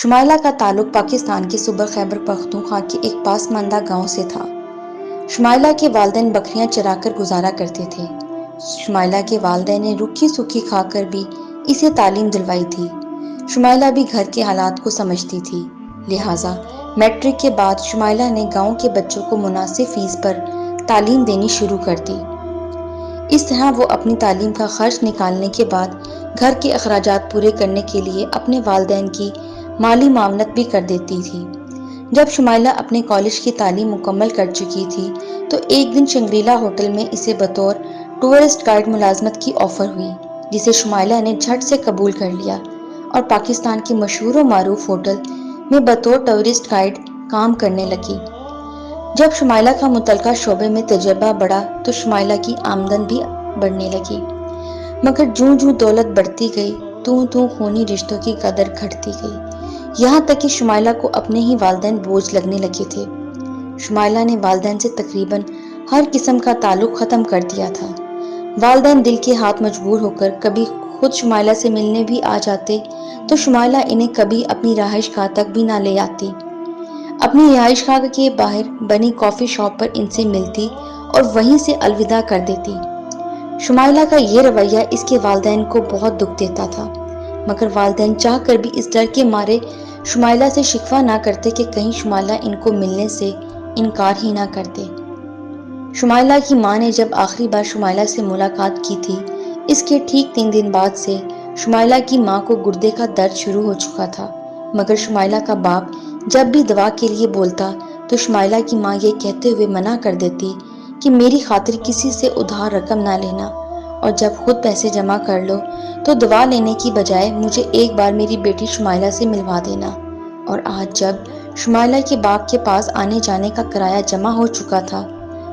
شمائلہ کا تعلق پاکستان کے صوبہ خیبر پختونخوا کے ایک پسماندہ گاؤں سے تھا۔ شمائلہ کے والدین بکریاں چرا کر گزارا کرتے تھے۔ شمائلہ کے والدین نے روکھی سوکھی کھا کر بھی اسے تعلیم دلوائی تھی۔ شمائلہ بھی گھر کے حالات کو سمجھتی تھی، لہٰذا میٹرک کے بعد شمائلہ نے گاؤں کے بچوں کو مناسب فیس پر تعلیم دینی شروع کر دی۔ اس طرح وہ اپنی تعلیم کا خرچ نکالنے کے بعد گھر کے اخراجات پورے کرنے کے لیے اپنے والدین کی مالی معاونت بھی کر دیتی تھی۔ جب شمائلہ اپنے کالج کی تعلیم مکمل کر چکی تھی تو ایک دن شنگریلا ہوٹل میں اسے بطور ٹورسٹ گائیڈ ملازمت کی آفر ہوئی، جسے شمائلہ نے جھٹ سے قبول کر لیا اور پاکستان کے مشہور و معروف ہوٹل میں بطور ٹورسٹ گائیڈ کام کرنے لگی۔ جب شمائلہ کا متعلقہ شعبے میں تجربہ بڑھا تو شمائلہ کی آمدن بھی بڑھنے لگی، مگر جوں جوں دولت بڑھتی گئی توں خونی رشتوں کی قدر گھٹتی گئی، یہاں تک کہ شمائلہ کو اپنے ہی والدین بوجھ لگنے لگے تھے۔ شمائلہ نے والدین سے تقریباً ہر قسم کا تعلق ختم کر دیا تھا۔ والدین دل کے ہاتھ مجبور ہو کر کبھی خود شمائلہ سے ملنے بھی آ جاتے تو شمائلہ انہیں کبھی اپنی رہائش گاہ تک بھی نہ لے آتی۔ اپنی رہائش گاہ کے باہر بنی کافی شاپ پر ان سے ملتی اور وہیں سے الوداع کر دیتی۔ شمائلہ کا یہ رویہ اس کے والدین کو بہت دکھ دیتا تھا، مگر والدین چاہ کر بھی اس ڈر کے مارے شمائلہ سے شکوہ نہ کرتے کہ کہیں شمائلہ ان کو ملنے سے انکار ہی نہ کر دے۔ شمائلہ کی ماں نے جب آخری بار شمائلہ سے ملاقات کی تھی، اس کے ٹھیک 3 دن بعد سے شمائلہ کی ماں کو گردے کا درد شروع ہو چکا تھا، مگر شمائلہ کا باپ جب بھی دوا کے لیے بولتا تو شمائلہ کی ماں یہ کہتے ہوئے منع کر دیتی کہ میری خاطر کسی سے ادھار رقم نہ لینا، اور جب خود پیسے جمع کر لو تو دوا لینے کی بجائے مجھے ایک بار میری بیٹی شمائلہ سے ملوا دینا۔ اور آج جب شمائلہ کے باپ کے پاس آنے جانے کا کرایہ جمع ہو چکا تھا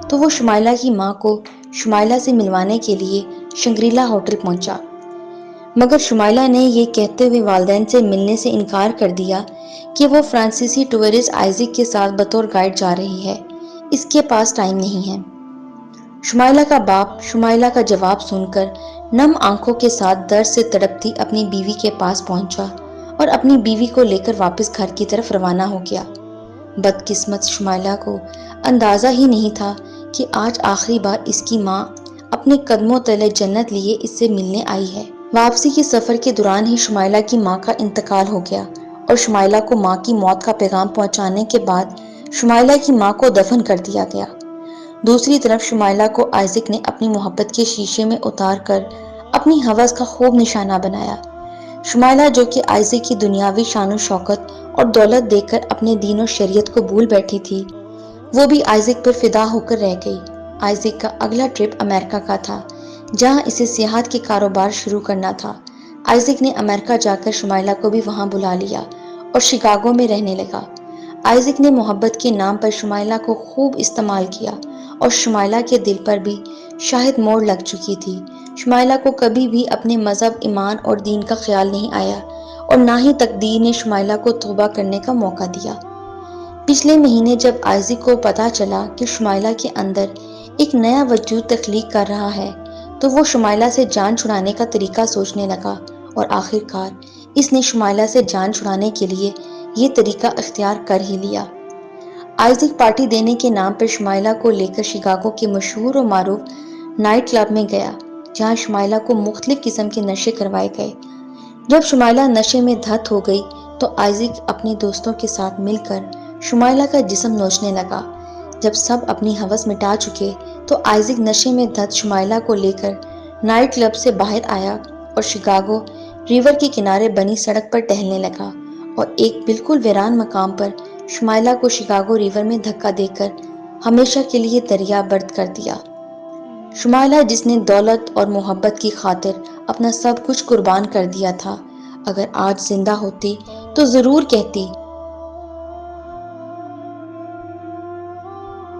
تو وہ شمائلہ کی ماں کو شمائلہ سے ملوانے کے لیے شنگریلا ہوٹل پہنچا، مگر شمائلہ نے یہ کہتے ہوئے والدین سے ملنے سے انکار کر دیا کہ وہ فرانسیسی ٹورسٹ آئزک کے ساتھ بطور گائیڈ جا رہی ہے، اس کے پاس ٹائم نہیں ہے۔ شمائلہ کا باپ شمائلہ کا جواب سن کر نم آنکھوں کے ساتھ درد سے تڑپتی اپنی بیوی کے پاس پہنچا اور اپنی بیوی کو لے کر واپس گھر کی طرف روانہ ہو گیا۔ بدقسمت شمائلہ کو اندازہ ہی نہیں تھا کہ آج آخری بار اس کی ماں اپنے قدموں تلے جنت لیے اس سے ملنے آئی ہے۔ واپسی کے سفر کے دوران ہی شمائلہ کی ماں کا انتقال ہو گیا اور شمائلہ کو ماں کی موت کا پیغام پہنچانے کے بعد شمائلہ کی ماں کو دفن کر دیا گیا۔ دوسری طرف شمائلہ کو آئزک نے اپنی محبت کے شیشے میں اتار کر اپنی ہوس کا خوب نشانہ بنایا۔ شمائلہ جو کہ آئزک کی دنیاوی شان و شوکت اور دولت دیکھ کر اپنے دین و شریعت کو بھول بیٹھی تھی، وہ بھی آئزک پر فدا ہو کر رہ گئی۔ آئزک کا اگلا ٹرپ امریکہ کا تھا، جہاں اسے سیاحت کے کاروبار شروع کرنا تھا۔ آئزک نے امریکہ جا کر شمائلہ کو بھی وہاں بلا لیا اور شکاگو میں رہنے لگا۔ آئزک نے محبت کے نام پر شمائلہ کو خوب استعمال کیا اور شمائلہ کے دل پر بھی شاید موڑ لگ چکی تھی۔ شمائلہ کو کبھی بھی اپنے مذہب، ایمان اور دین کا خیال نہیں آیا اور نہ ہی تقدیر نے شمائلہ کو توبہ کرنے کا موقع دیا۔ پچھلے مہینے جب آئزک کو پتہ چلا کہ شمائلہ کے اندر ایک نیا وجود تخلیق کر رہا ہے تو وہ شمائلہ سے جان چھڑانے کا طریقہ سوچنے لگا اور آخر کار اس نے شمائلہ سے جان چھڑانے کے لیے یہ طریقہ اختیار کر ہی لیا۔ آئزک پارٹی دینے کے نام پر شمائلہ کو لے کر شکاگو کے مشہور و معروف نائٹ کلب میں گیا، جہاں شمائلہ کو مختلف قسم کے نشے کروائے گئے۔ جب شمائلہ نشے میں دھت ہو گئی تو آئزک اپنے دوستوں کے ساتھ مل کر شمائلہ کا جسم نوچنے لگا۔ جب سب اپنی ہوس مٹا چکے تو آئزک نشے میں دھت شمائلہ کو لے کر نائٹ کلب سے باہر آیا اور شکاگو ریور کے کنارے بنی سڑک پر ٹہلنے لگا اور ایک بالکل ویران مقام پر شمائلہ کو شکاگو ریور میں دھکا دے کر ہمیشہ کے لیے دریا برد کر دیا۔ شمائلہ جس نے دولت اور محبت کی خاطر اپنا سب کچھ قربان کر دیا تھا، اگر آج زندہ ہوتی تو ضرور کہتی